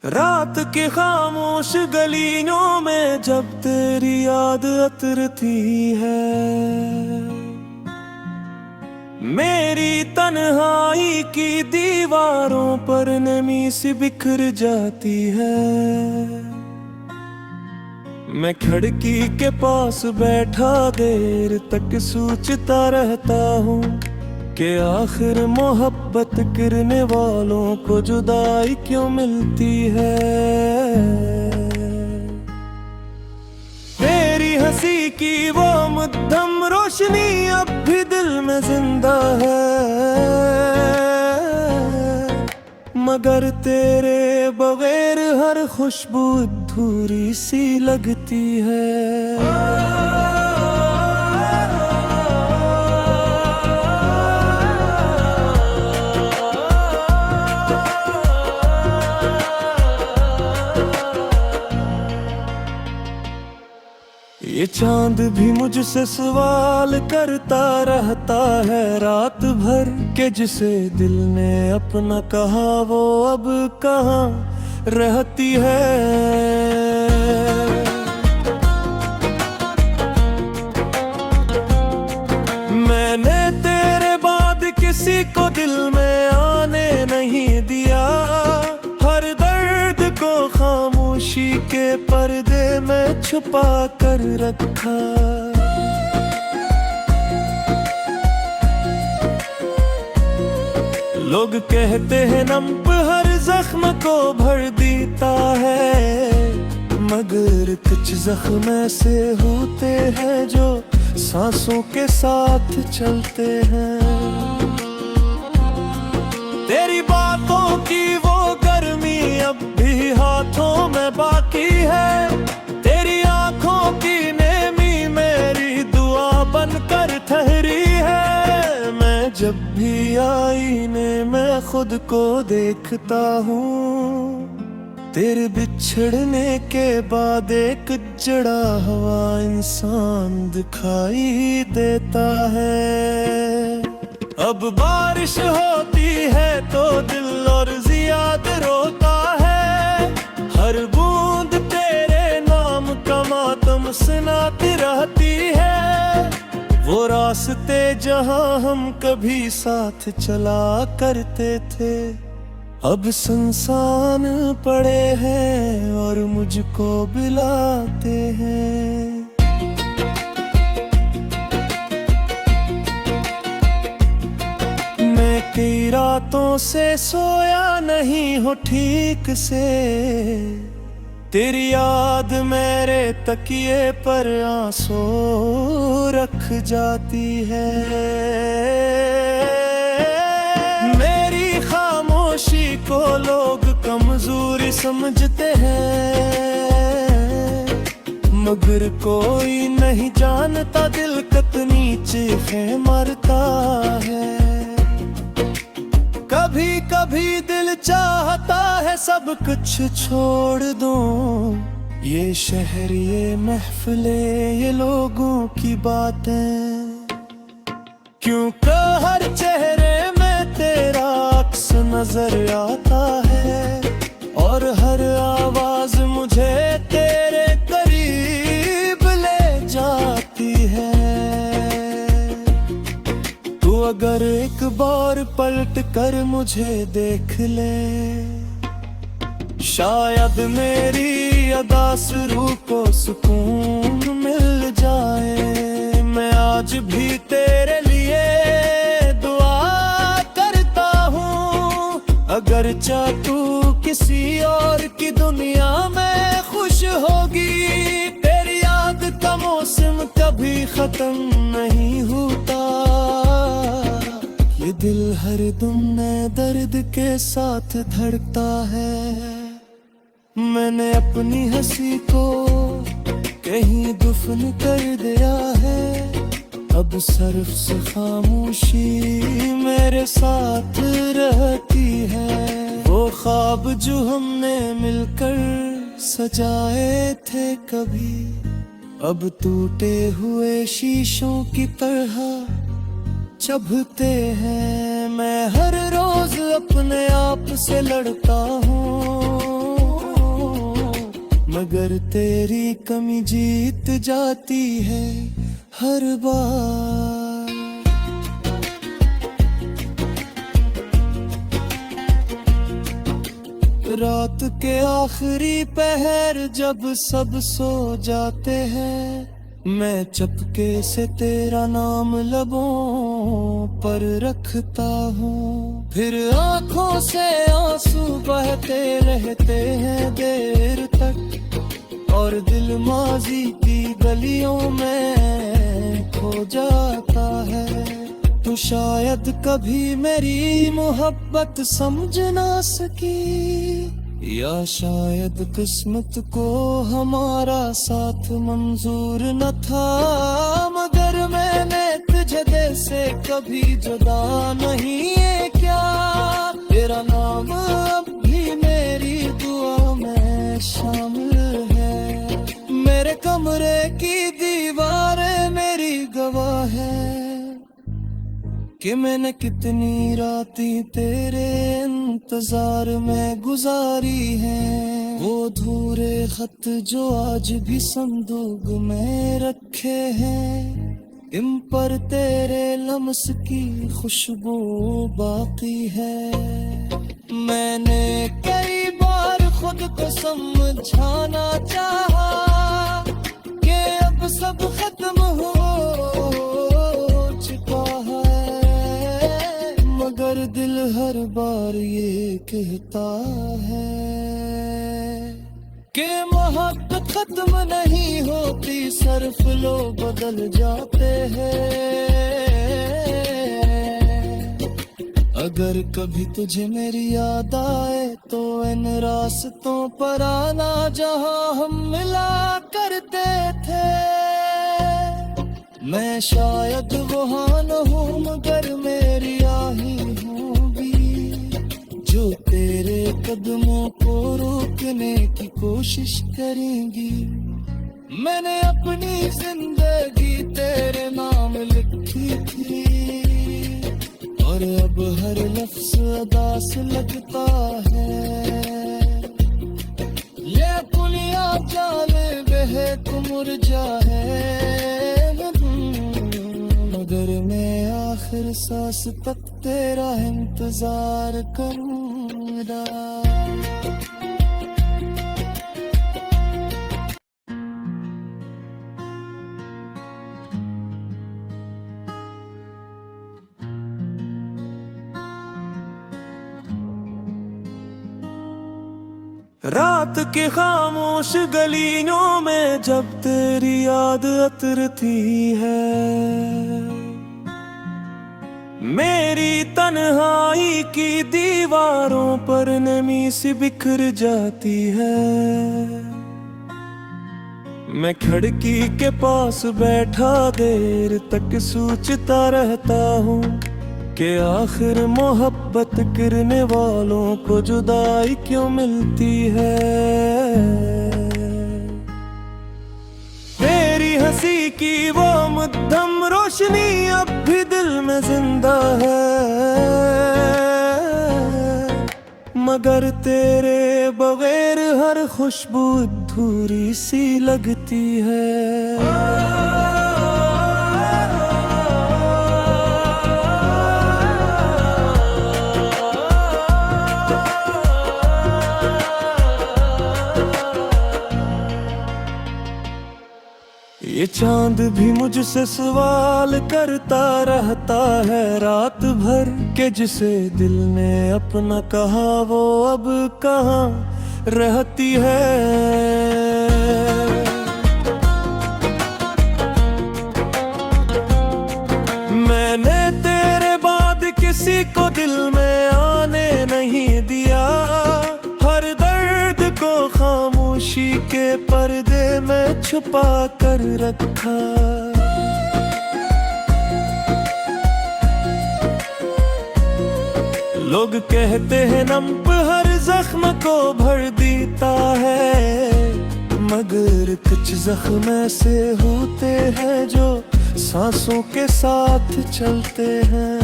रात के खामोश गलियों में जब तेरी याद अतरती है, मेरी तन्हाई की दीवारों पर नमी सी बिखर जाती है। मैं खिड़की के पास बैठा देर तक सोचता रहता हूँ कि आखिर मोहब्बत करने वालों को जुदाई क्यों मिलती है। तेरी हंसी की वो मद्धम रोशनी अब भी दिल में जिंदा है, मगर तेरे बगैर हर खुशबू अधूरी सी लगती है। ये चांद भी मुझसे सवाल करता रहता है रात भर के जिसे दिल ने अपना कहा वो अब कहाँ रहती है। मैंने तेरे बाद किसी को दिल में आने नहीं दिया, हर दर्द को खामोशी के पर्दे में छुपा कर रखा। लोग कहते हैं नम हर जख्म को भर देता है, मगर कुछ जख्म ऐसे होते हैं जो सांसों के साथ चलते हैं। तेरी बातों की वो गर्मी अब भी हाथों में बाकी है, तेरी आंखों की नेमी मेरी दुआ बनकर ठहरी है। मैं जब भी आईने में खुद को देखता हूँ, तेरे बिछड़ने के बाद एक जड़ा हुआ इंसान दिखाई देता है। अब बारिश होती है तो दिल और ज्यादा रोता है, हर बूंद तेरे नाम का मातम सुनाती रहती है। वो रास्ते जहां हम कभी साथ चला करते थे अब सुनसान पड़े हैं और मुझको बुलाते हैं। मैं कई रातों से सोया नहीं हूँ ठीक से, तेरी याद मेरे तकिए पर आंसू रख जाती है। मेरी खामोशी को लोग कमजोरी समझते हैं, मगर कोई नहीं जानता दिल कितनी चीखें मारता है। कभी कभी दिल चाहता है सब कुछ छोड़ दूं, ये शहर ये महफिलें ये लोगों की बातें, क्योंकि हर चेहरे में तेरा अक्स नजर आता है और हर आवाज मुझे तेरे करीब ले जाती है। तू अगर एक बार पलट कर मुझे देख ले, शायद मेरी अदा शुरू को सुकून मिल जाए। मैं आज भी तेरे लिए दुआ करता हूँ, अगर चाह तू किसी और की दुनिया में खुश होगी। तेरी याद का मौसम कभी खत्म नहीं होता, ये दिल हर दम नए दर्द के साथ धड़कता है। मैंने अपनी हंसी को कहीं दफन कर दिया है, अब सिर्फ से खामोशी मेरे साथ रहती है। वो ख्वाब जो हमने मिलकर सजाए थे कभी, अब टूटे हुए शीशों की तरह चुभते हैं। मैं हर रोज अपने आप से लड़ता हूँ, मगर तेरी कमी जीत जाती है हर बार। रात के आखिरी पहर जब सब सो जाते हैं, मैं चुपके से तेरा नाम लबों पर रखता हूँ। फिर आंखों से आंसू बहते रहते हैं देर तक, और दिल माजी की गलियों में खो जाता है। तू शायद कभी मेरी मोहब्बत समझ ना सकी, या शायद किस्मत को हमारा साथ मंजूर न था। मगर मैंने तुझे दिल से कभी जुदा नहीं है क्या, तेरा नाम अब भी मेरी दुआ में शामिल है। मेरे कमरे की दीवारें मेरी गवाह है कि मैंने कितनी रातें तेरे इंतजार में गुजारी हैं। वो अधूरे खत जो आज भी संदूक में रखे हैं, इन पर तेरे लम्स की खुशबू बाकी है। मैंने कई बार खुद को समझाना चाहा कि अब सब खत्म हो चुका है, मगर दिल हर बार ये कहता है कि मोहब्बत खत्म नहीं होती, सिर्फ लोग बदल जाते हैं। अगर कभी तुझे मेरी याद आए तो इन रास्तों पर आना जहां हम मिला करते थे। मैं शायद वहाँ न हूँ मगर मेरी आही होगी, जो तेरे कदमों को रोकने की कोशिश करेंगी। मैंने अपनी जिंदगी तेरे नाम लिखी थी, और अब हर लफ्ज अदास लगता है। ये पुलिया जालिब है तुम मुरझा है, मगर मैं आखिर सांस तक तेरा इंतजार करूंगा। रात के खामोश गलियों में जब तेरी याद अतरती है, मेरी तन्हाई की दीवारों पर नमी सी बिखर जाती है। मैं खिड़की के पास बैठा देर तक सोचता रहता हूँ कि आखिर मोहब्बत करने वालों को जुदाई क्यों मिलती है। तेरी हंसी की वो मध्यम रोशनी अब भी दिल में जिंदा है, मगर तेरे बगैर हर खुशबू अधूरी सी लगती है। ये चांद भी मुझसे सवाल करता रहता है रात भर, के जिसे दिल ने अपना कहा वो अब कहाँ रहती है। मैंने तेरे बाद किसी को दिल में आने नहीं दिया, हर दर्द को खामोशी के पर्दे में छुपा कर रखा। लोग कहते हैं नम हर जख्म को भर देता है, मगर कुछ जख्म ऐसे होते हैं जो सांसों के साथ चलते हैं।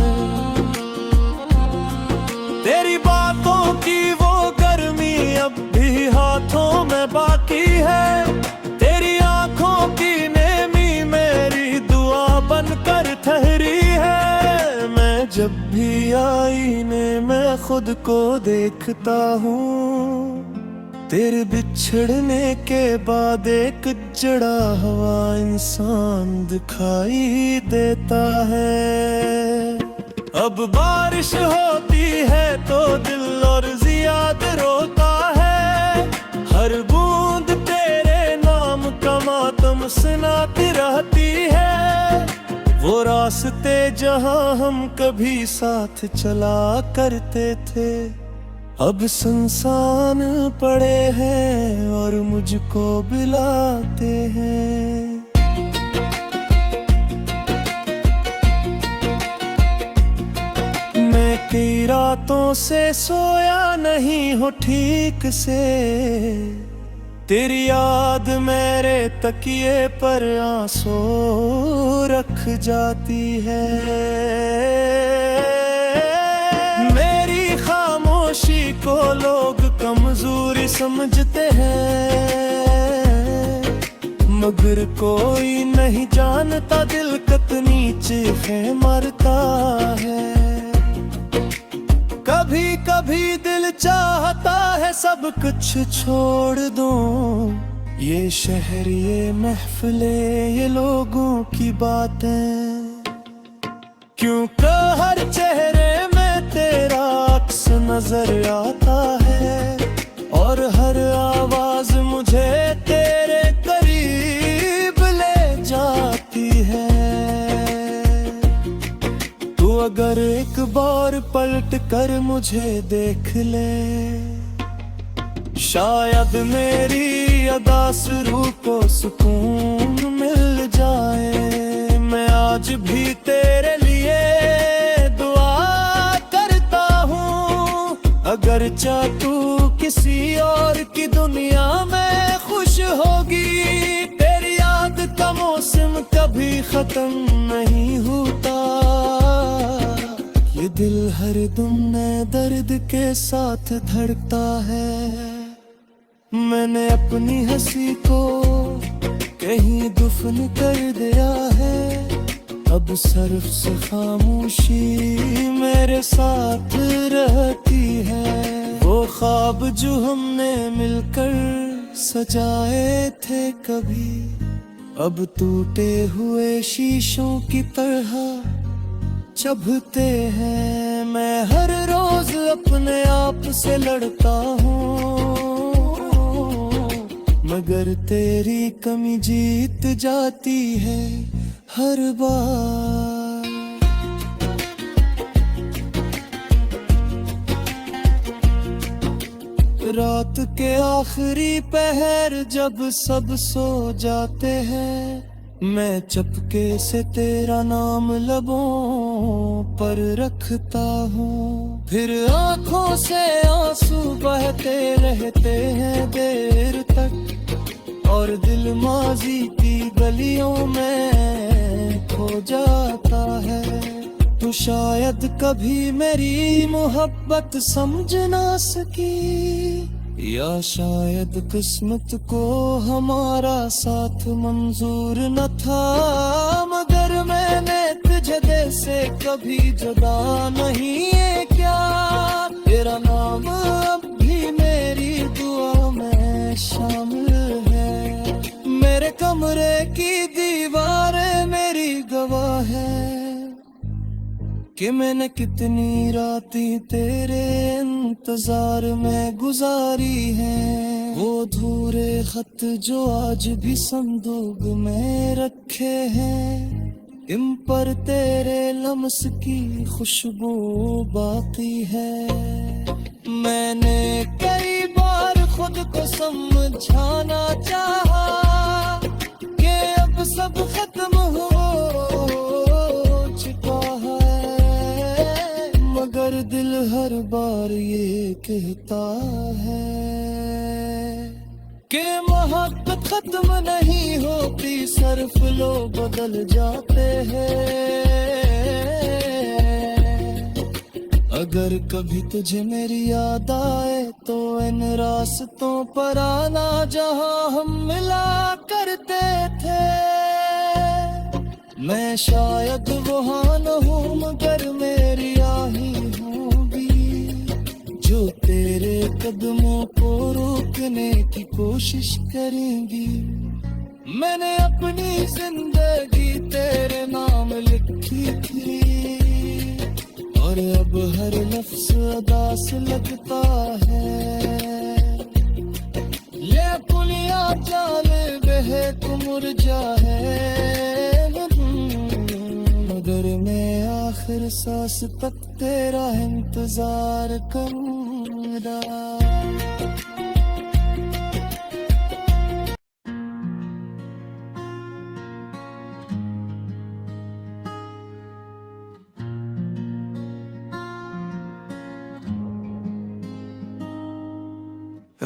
तेरी बातों की वो गर्मी अब भी हाथ हाथों में बाकी है। तेरी आंखों की नेमी मेरी दुआ बनकर ठहरी है। मैं जब भी आईने में खुद को देखता हूँ, तेरे बिछड़ने के बाद एक जड़ा हुआ इंसान दिखाई देता है। अब बारिश होती है तो दिल और जियाद रोता है। हर बूंद तेरे नाम का मातम सुनाती रहती है। वो रास्ते जहां हम कभी साथ चला करते थे, अब सुनसान पड़े हैं और मुझको बुलाते हैं। मैं कई रातों से सोया नहीं हूँ ठीक से, तेरी याद मेरे तकिए पर आंसू रख जाती है। को लोग कमजोरी समझते हैं, मगर कोई नहीं जानता दिल कितनी चीखें मारता है। कभी कभी दिल चाहता है सब कुछ छोड़ दूं, ये शहर ये महफिले ये लोगों की बातें। क्योंकि हर चेहरे में तेरा अक्स नजर आता है, और हर आवाज मुझे तेरे करीब ले जाती है। तू अगर एक बार पलट कर मुझे देख ले, शायद मेरी अदा शुरू को सुकून मिल जाए। मैं आज भी तेरे लिए दुआ करता हूँ, अगर चाह तू किसी और की दुनिया में खुश होगी। तेरी याद का मौसम कभी खत्म नहीं होता, ये दिल हर दम नए दर्द के साथ धड़कता है। मैंने अपनी हंसी को कहीं दफन कर दिया है, अब सिर्फ से खामोशी मेरे साथ रहती है। वो ख्वाब जो हमने मिलकर सजाए थे कभी, अब टूटे हुए शीशों की तरह चुभते हैं। मैं हर रोज अपने आप से लड़ता हूँ, मगर तेरी कमी जीत जाती है हर बार। रात के आखिरी पहर जब सब सो जाते हैं, मैं चुपके से तेरा नाम लबों पर रखता हूँ। फिर आंखों से आंसू बहते रहते हैं देर तक, और दिल माजी की गलियों में खो जाता है। तू शायद कभी मेरी मोहब्बत समझ ना सकी, या शायद किस्मत को हमारा साथ मंजूर न था। मगर मैंने तुझे दिल से कभी जुदा नहीं है क्या, तेरा नाम अब भी मेरी दुआ में शामिल है। मेरे कमरे की दीवारें मेरी गवाह है कि मैंने कितनी रातें तेरे इंतजार में गुजारी हैं। वो अधूरे खत जो आज भी संदूक में रखे हैं, इन पर तेरे लम्स की खुशबू बाकी है। मैंने कई बार खुद को समझाना चाहा कि अब सब खत्म हो चुका है, मगर दिल हर बार ये कहता है कि मोहब्बत खत्म नहीं होती, सिर्फ लोग बदल जाते हैं। अगर कभी तुझे मेरी याद आए तो इन रास्तों पर आना जहां हम मिला करते थे। मैं शायद वहां न हूँ मगर मेरी आही होंगी जो तेरे कदमों को रोकने की कोशिश करेंगी। मैंने अपनी जिंदगी तेरे नाम लिखी थी और अब हर लफ्ज अदास लगता है। ये पुलिया चाल बहे मुरझा है मगर मैं आखिर सांस तक तेरा इंतजार करूंगा।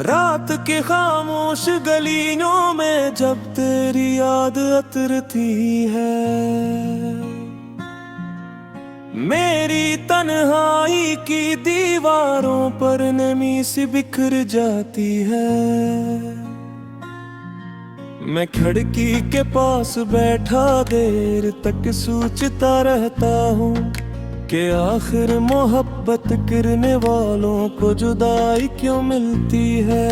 रात के खामोश गलियों में जब तेरी याद अतरती है, मेरी तन्हाई की दीवारों पर नमी सी बिखर जाती है। मैं खिड़की के पास बैठा देर तक सोचता रहता हूँ कि आखिर मोहब्बत करने वालों को जुदाई क्यों मिलती है।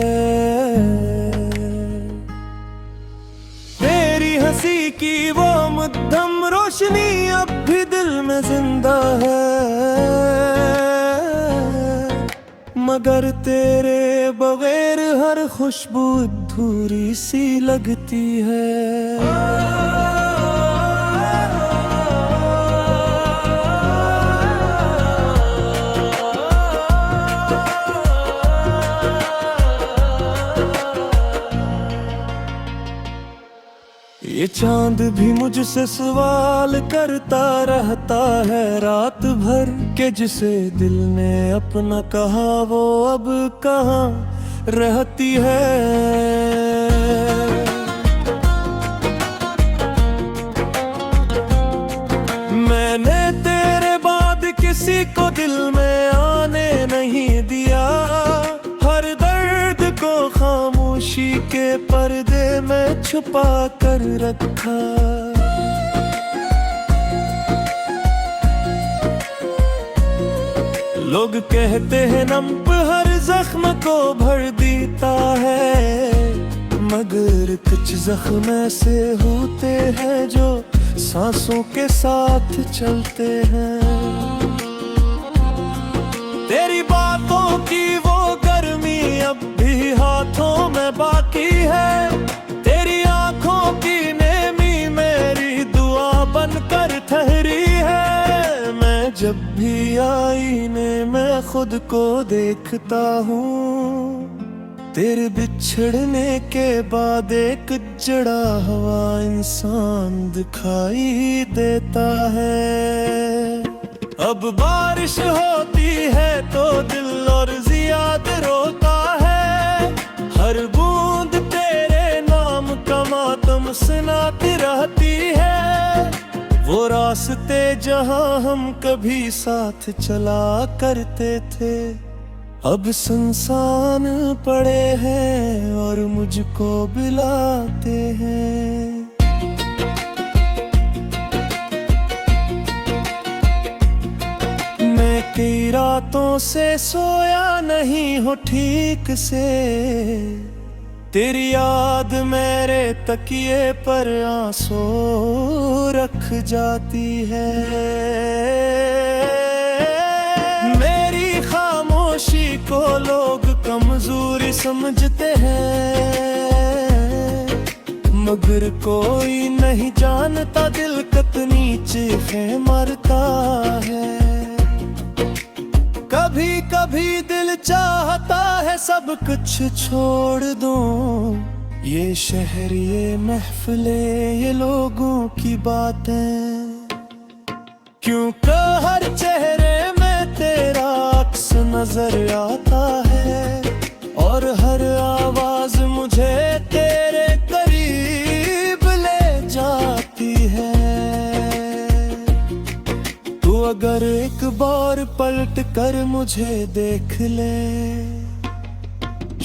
तेरी हंसी की वो मध्यम रोशनी अब भी दिल में जिंदा है मगर तेरे बगैर हर खुशबू अधूरी सी लगती है। ये चांद भी मुझसे सवाल करता रहता है रात भर के जिसे दिल ने अपना कहा वो अब कहाँ रहती है। मैंने तेरे बाद किसी को दिल में आने नहीं दिया, हर दर्द को खामोशी के पर्दे में छुपा कर रखा। लोग कहते हैं नम हर जख्म को भर देता है मगर कुछ जख्म ऐसे होते हैं जो सांसों के साथ चलते हैं। तेरी बातों की वो गर्मी अब भी हाथों में बाकी है, तेरी आंखों की नेमी मेरी दुआ बनकर ठहरी है। मैं जब भी आईने में खुद को देखता हूँ तेरे बिछड़ने के बाद एक जड़ा हुआ इंसान दिखाई देता है। अब बारिश होती है तो दिल और जियाद रोता है, हर बूंद तेरे नाम का मातम सुनाती रहती है। वो रास्ते जहां हम कभी साथ चला करते थे अब सुनसान पड़े हैं और मुझको बुलाते हैं। मैं कई रातों से सोया नहीं हूँ ठीक से, तेरी याद मेरे तकिए पर आंसू रख जाती है। मेरी खामोशी को लोग कमजोरी समझते हैं मगर कोई नहीं जानता दिल कितनी चीखें मारता है। कभी कभी दिल चाहता है सब कुछ छोड़ दूं, ये शहर ये महफिले ये लोगों की बातें, क्योंकि हर चेहरे में तेरा अक्स नजर आता है और हर आवाज मुझे तेरे करीब ले जाती है। तू अगर एक बार पलट कर मुझे देख ले,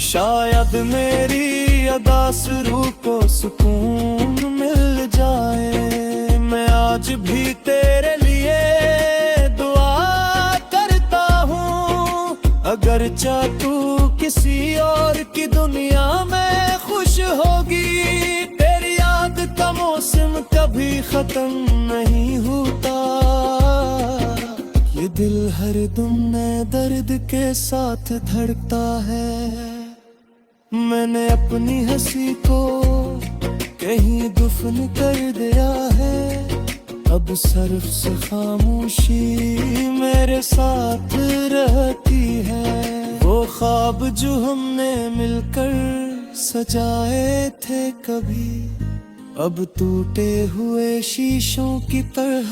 शायद मेरी अदा सुरूह को सुकून मिल जाए। मैं आज भी तेरे लिए दुआ करता हूँ, अगर चाह तू किसी और की दुनिया में खुश होगी। तेरी याद का मौसम कभी खत्म नहीं होता, ये दिल हर दम नए दर्द के साथ धड़कता है। मैंने अपनी हंसी को कहीं दफन कर दिया है, अब सिर्फ से खामोशी मेरे साथ रहती है। वो ख्वाब जो हमने मिलकर सजाए थे कभी, अब टूटे हुए शीशों की तरह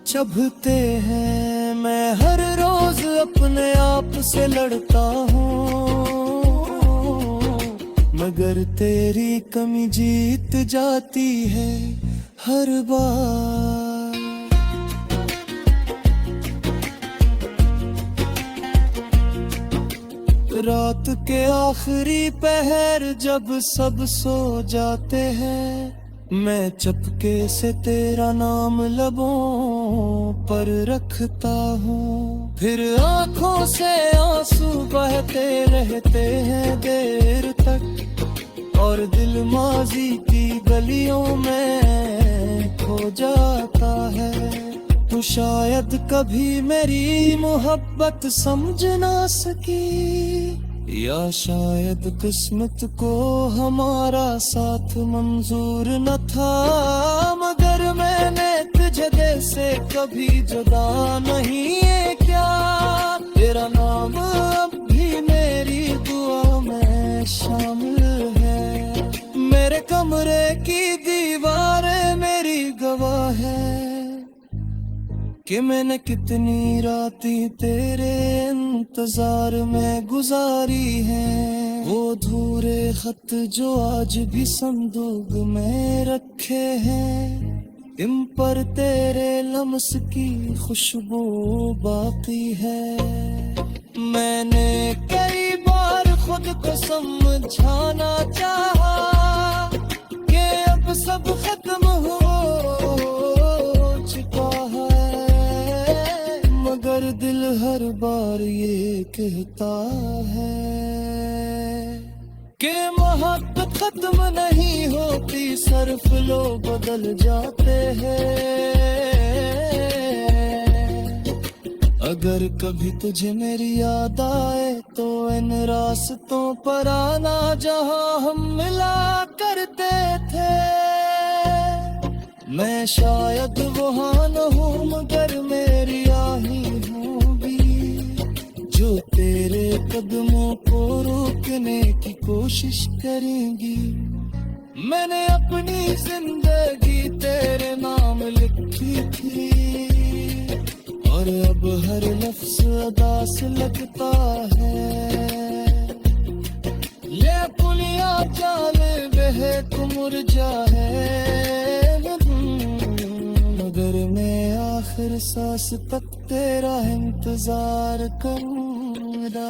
चुभते हैं। मैं हर रोज अपने आप से लड़ता हूँ, मगर तेरी कमी जीत जाती है हर बार। रात के आखिरी पहर जब सब सो जाते हैं, मैं चुपके से तेरा नाम लबों पर रखता हूँ। फिर आंखों से आंसू बहते रहते हैं देर तक, और दिल माजी की गलियों में खो जाता है। तू शायद कभी मेरी मोहब्बत समझ ना सकी, या शायद किस्मत को हमारा साथ मंजूर न था। मगर मैंने तुझे दिल से कभी जुदा नहीं है क्या, तेरा नाम अब भी मेरी दुआ में शामिल है। मेरे कमरे की दीवारें मेरी गवाह है कि मैंने कितनी रातें तेरे इंतजार में गुजारी हैं। वो अधूरे खत जो आज भी संदूक में रखे हैं, इन पर तेरे लम्स की खुशबू बाकी है। मैंने कई बार खुद को समझाना चाहा कि अब सब खत्म हो चुका है, मगर दिल हर बार ये कहता है कि मोहब्बत खत्म नहीं होती, सिर्फ लोग बदल जाते हैं। अगर कभी तुझे मेरी याद आए तो इन रास्तों पर आना जहां हम मिला करते थे। मैं शायद वहां न हूँ, मगर मेरी आही होगी जो तेरे कदमों को रोकने की कोशिश करेंगी। मैंने अपनी जिंदगी तेरे नाम लिखी थी, और अब हर लफ्ज अदा से लगता है। ये पुलिया जाले बहे मुरझा है, मगर मैं आखिर सांस तक तेरा इंतजार करूंगा।